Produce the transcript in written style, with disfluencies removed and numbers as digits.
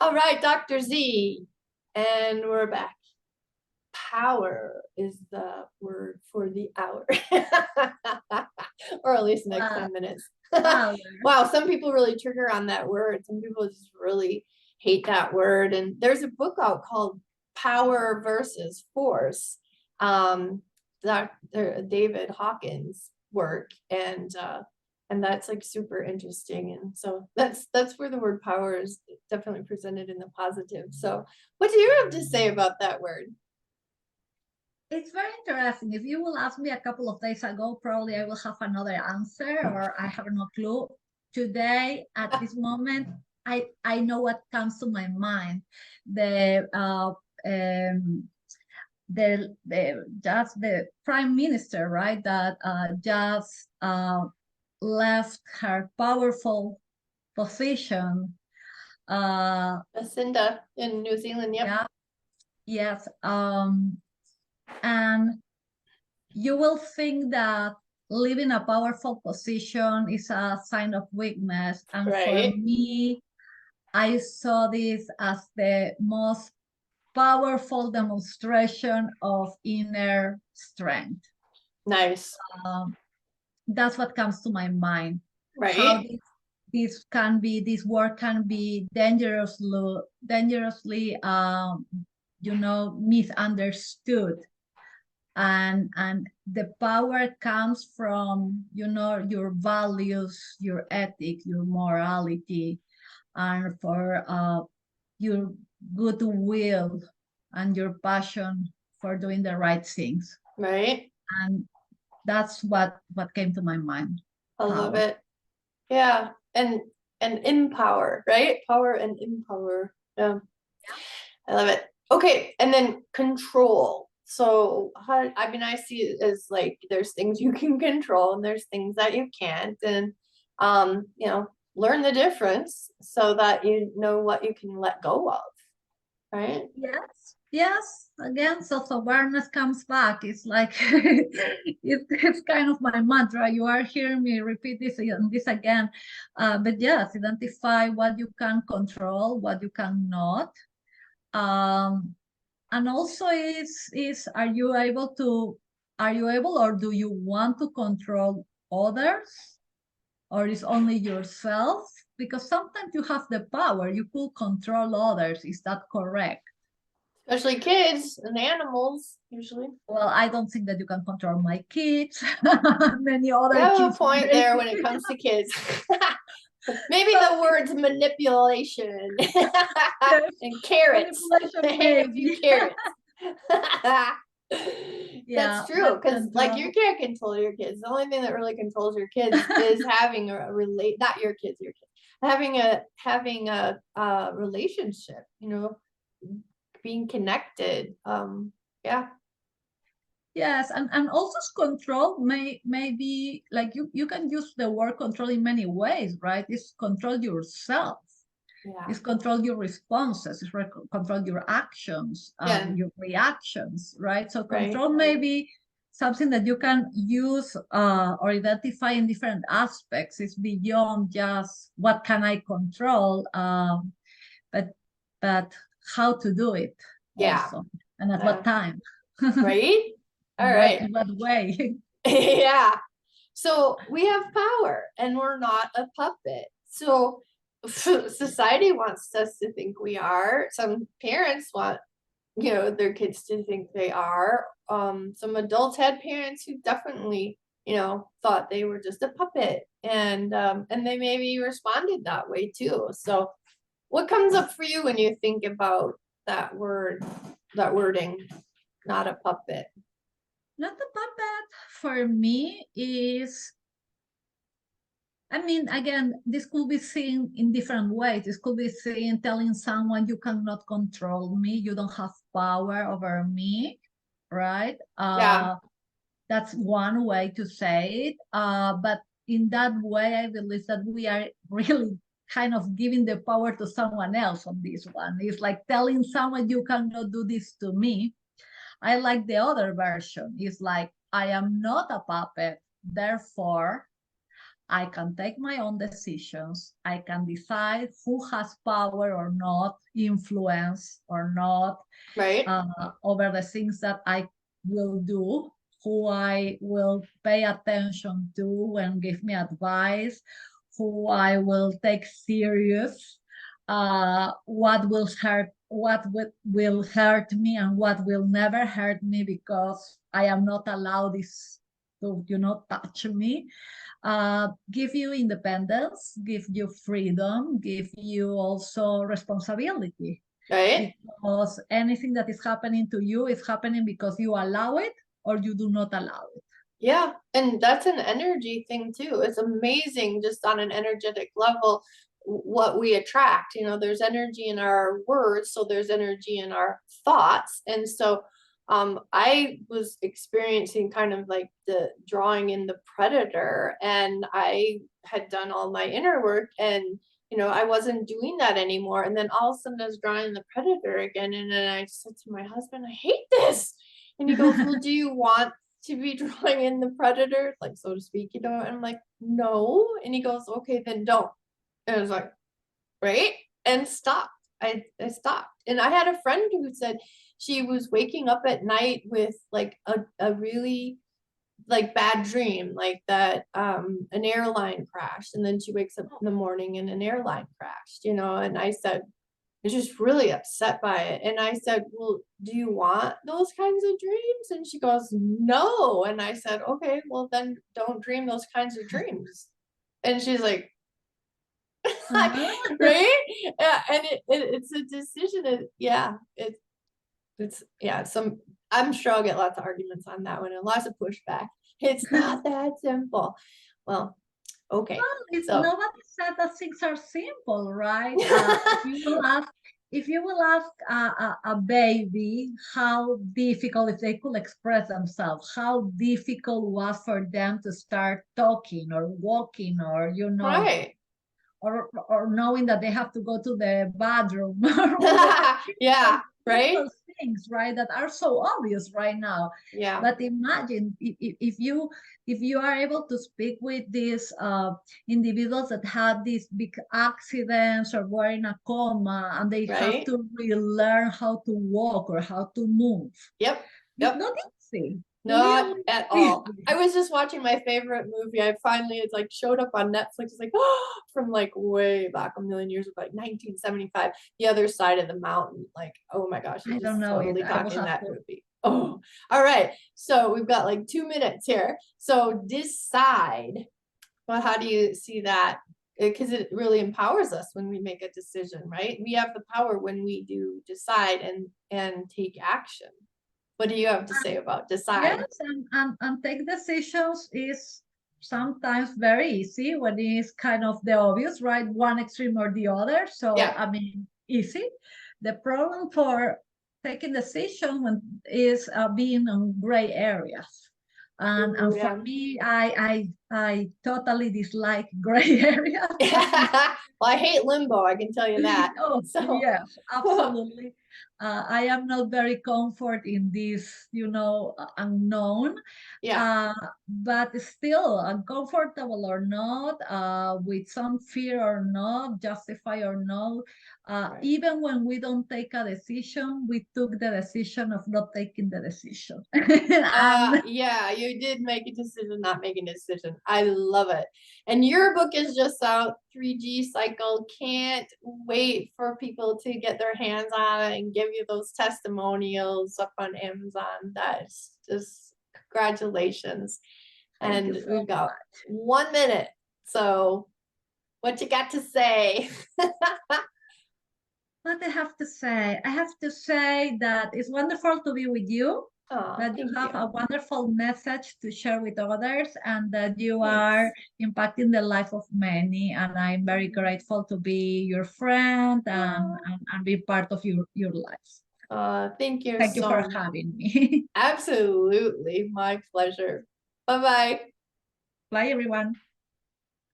All right, Dr. Z, and we're back. Power is the word for the hour, or at least next 10 minutes. Wow, some people really trigger on that word. Some people just really hate that word. And there's a book out called Power versus Force. Dr. David Hawkins' work, and that's like super interesting. And so that's where the word power is definitely presented in the positive. So what do you have to say about that word? It's very interesting. If you will ask me a couple of days ago, probably I will have another answer, or I have no clue. Today, at this moment, I know what comes to my mind. The just the prime minister, right? That just left her powerful position. Jacinda in New Zealand. Yep. Yeah. Yes. And you will think that leaving a powerful position is a sign of weakness. And right. For me, I saw this as the most powerful demonstration of inner strength. Nice. That's what comes to my mind. Right. How this work can be dangerously, misunderstood. And the power comes from, your values, your ethic, your morality, and for your goodwill and your passion for doing the right things. Right. And that's what came to my mind. I love it. Yeah. And empower, right? Power and empower. Yeah. I love it. Okay. And then control. So I see it as like there's things you can control and there's things that you can't. And learn the difference so that you know what you can let go of. Right? Yes. Again, self-awareness comes back. It's like it's kind of my mantra. You are hearing me repeat this and this again. But yes, identify what you can control, what you cannot. And also are you able or do you want to control others, or is only yourself? Because sometimes you have the power, you could control others. Is that correct? Especially kids and animals, usually. Well, I don't think that you can control my kids. Many other you have kids. A point there when it comes to kids. Maybe the words manipulation and carrots. Carrots. That's true, because like you can't control your kids. The only thing that really controls your kids is having not your kids, having a relationship, being connected. Yeah. Yes, and also control may be like you can use the word control in many ways, right? It's control yourself. Yeah. It's control your responses. It's control your actions, your reactions, right? So control may be something that you can use or identify in different aspects. It's beyond just what can I control, but how to do it also, and at what time. Right? All right. In what way? Yeah. So we have power and we're not a puppet. So society wants us to think we are. Some parents want, their kids to think they are. Some adults had parents who definitely, thought they were just a puppet, and they maybe responded that way too. So what comes up for you when you think about that wording, not a puppet? Not a puppet for me is, again, this could be seen in different ways. This could be seen telling someone you cannot control me, you don't have power over me, right? That's one way to say it. But in that way, I believe that we are really kind of giving the power to someone else on this one. It's like telling someone you cannot do this to me. I like the other version. It's like, I am not a puppet, therefore I can take my own decisions. I can decide who has power or not, influence or not, Right. over the things that I will do, who I will pay attention to and give me advice, who I will take serious, what will hurt me and what will never hurt me, because I am not allowed this to, touch me. Give you independence, give you freedom, give you also responsibility. Right. Because anything that is happening to you is happening because you allow it or you do not allow it. Yeah. And that's an energy thing too. It's amazing just on an energetic level what we attract. You know, there's energy in our words, so there's energy in our thoughts. And so I was experiencing kind of like the drawing in the predator, and I had done all my inner work, and I wasn't doing that anymore. And then all of a sudden I was drawing the predator again. And then I said to my husband, I hate this. And he goes, well, do you want to be drawing in the predator, like, so to speak, And I'm like, no. And he goes, okay, then don't. And I was like, right. And stopped. I stopped. And I had a friend who said she was waking up at night with like a really like bad dream, like that an airline crashed, and then she wakes up in the morning and an airline crashed, and I said, I was just really upset by it. And I said, well, do you want those kinds of dreams? And she goes, no. And I said, okay, well then don't dream those kinds of dreams. And she's like, right? Yeah, and it's a decision. I'm sure I'll get lots of arguments on that one and lots of pushback. It's not that simple. Well, okay. Well, nobody said that things are simple, right? If you will ask a baby how difficult, if they could express themselves, how difficult was for them to start talking or walking, or right. or knowing that they have to go to the bathroom. Yeah, right. Those things, right, that are so obvious right now. Yeah. But imagine if you are able to speak with these individuals that had these big accidents or were in a coma, and they have to relearn how to walk or how to move. Yep. It's not easy. Not really at all. I was just watching my favorite movie. It's like showed up on Netflix. It's like from like way back a million years ago, like 1975, The Other Side of the Mountain. Like, oh my gosh, I don't know. Totally talking that movie. Oh, all right. So we've got like 2 minutes here. So decide. Well, how do you see that? Because it really empowers us when we make a decision, right? We have the power when we do decide and take action. What do you have to say about decide? Yes, and take decisions is sometimes very easy when it's kind of the obvious, right? One extreme or the other. So, yeah. I mean, easy. The problem for taking decision is being on gray areas. And for me, I totally dislike gray areas. Well, I hate limbo, I can tell you that. Yes, absolutely. I am not very comfort in this, unknown. Yeah. But still, uncomfortable or not, with some fear or not, justify or not, even when we don't take a decision, we took the decision of not taking the decision. Yeah, you did make a decision, not making a decision. I love it. And your book is just out, 3G Cycle. Can't wait for people to get their hands on it and give you those testimonials up on Amazon. That's just congratulations. And we've got 1 minute. So what you got to say? What I have to say? I have to say that it's wonderful to be with you. That you have a wonderful message to share with others, and that you are impacting the life of many. And I'm very grateful to be your friend and be part of your life. Thank you. Thank you for having me. Absolutely. My pleasure. Bye-bye. Bye, everyone.